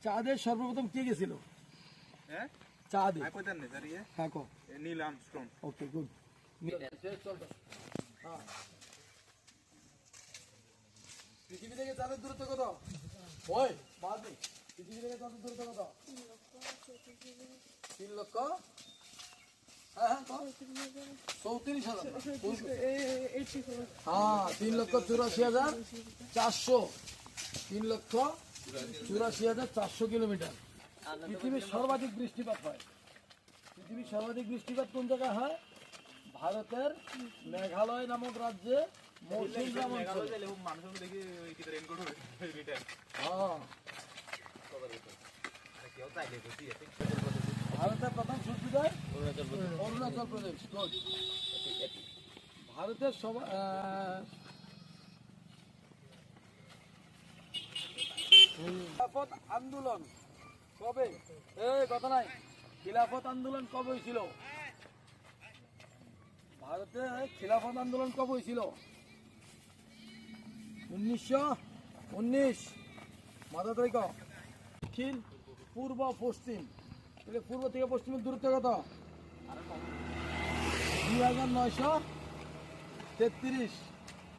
চাঁদে সর্বপ্রথম কে গেছিল? হ্যাঁ চাঁদে হ্যাঁ কো নীল আর্মস্ট্রং। Okay good. পৃথিবী থেকে চাঁদের দূরত্ব কত? ওই বাদ দে। পৃথিবী থেকে চাঁদের দূরত্ব কত? 3 লক্ষ হ্যাঁ হ্যাঁ 34,000 হ্যাঁ 3,84,400 3,84,400 কিলোমিটার। পৃথিবীর সর্বাধিক বৃষ্টিপাত হয়। পৃথিবীর সর্বাধিক বৃষ্টিপাত কোন জায়গায় হয়? ভারতের মেঘালয় নামক রাজ্যে মৌসুমী অঞ্চলে। হ্যাঁ ভারতের প্রথম সূর্যোদয় অরুণাচল প্রদেশ। ভারতের খিলাফত আন্দোলন কবে? এই কথা নাই, খিলাফত আন্দোলন কবে হয়েছিল? ভারতে খিলাফত আন্দোলন কবে হয়েছিল? 1919। মাথা তারিখ দক্ষিণ পূর্ব পশ্চিম, পূর্ব থেকে পশ্চিমের দূরত্ব কত? 2933।